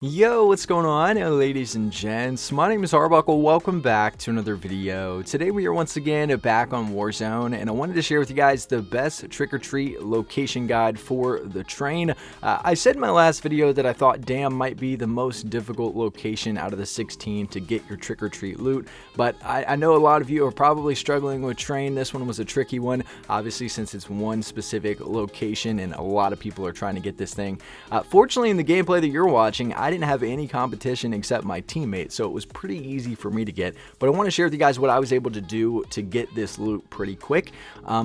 Yo, what's going on, ladies and gents? My name is Arbuckle. Welcome back to another video. Today we are once again back on Warzone, and I wanted to share with you guys the best trick-or-treat location guide for the train. I said in my last video that I thought Dam might be the most difficult location out of the 16 to get your trick-or-treat loot, but I know a lot of you are probably struggling with train. This one was a tricky one, obviously, since it's one specific location and a lot of people are trying to get this thing. Fortunately, in the gameplay that you're watching, I didn't have any competition except my teammate, so it was pretty easy for me to get. But I want to share with you guys what I was able to do to get this loot pretty quick.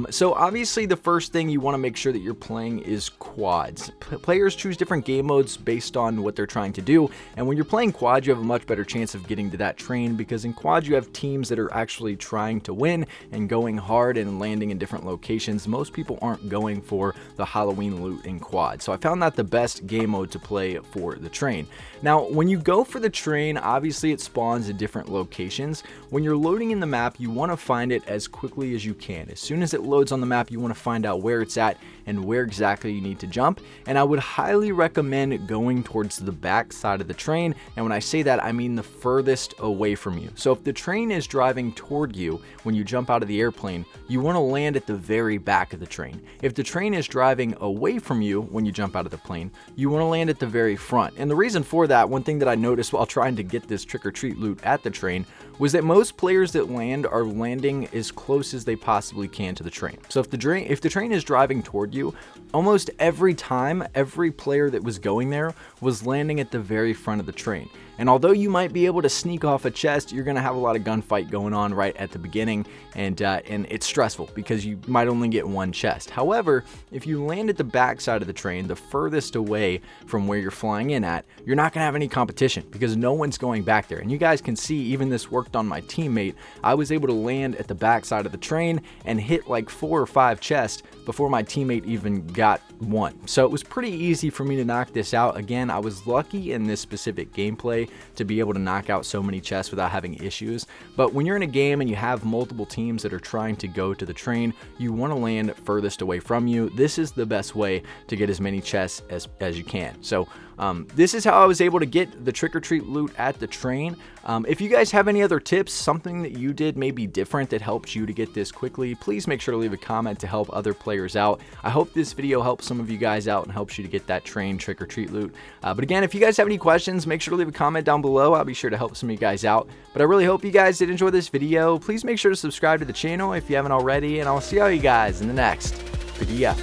So obviously the first thing you want to make sure that you're playing is quads. Players choose different game modes based on what they're trying to do, and when you're playing quads, you have a much better chance of getting to that train, because in quads you have teams that are actually trying to win and going hard and landing in different locations. Most people aren't going for the Halloween loot in quad, so I found that the best game mode to play for the train. Now, when you go for the train, obviously it spawns at different locations. When you're loading in the map, you want to find it as quickly as you can. As soon as it loads on the map, you want to find out where it's at and where exactly you need to jump. And I would highly recommend going towards the back side of the train. And when I say that, I mean the furthest away from you. So if the train is driving toward you when you jump out of the airplane, you want to land at the very back of the train. If the train is driving away from you when you jump out of the plane, you want to land at the very front. And the reason for that, one thing that I noticed while trying to get this trick-or-treat loot at the train, was that most players that land are landing as close as they possibly can to the train. So if the train is driving toward you, almost every time, every player that was going there was landing at the very front of the train. And although you might be able to sneak off a chest, you're going to have a lot of gunfight going on right at the beginning, and it's stressful because you might only get one chest. However, if you land at the back side of the train, the furthest away from where you're flying in at, you're not going to have any competition because no one's going back there. And you guys can see, even this worked on my teammate. I was able to land at the back side of the train and hit like 4 or 5 chests before my teammate even got one. So it was pretty easy for me to knock this out. Again, I was lucky in this specific gameplay to be able to knock out so many chests without having issues. But when you're in a game and you have multiple teams that are trying to go to the train, you want to land furthest away from you. This is the best way to get as many chests as you can. So this is how I was able to get the trick-or-treat loot at the train. If you guys have any other tips, something that you did maybe different that helped you to get this quickly, please make sure to leave a comment to help other players out. I hope this video helps some of you guys out and helps you to get that train trick-or-treat loot. But again, if you guys have any questions, make sure to leave a comment down below. I'll be sure to help some of you guys out. But I really hope you guys did enjoy this video. Please make sure to subscribe to the channel if you haven't already, and I'll see all you guys in the next video.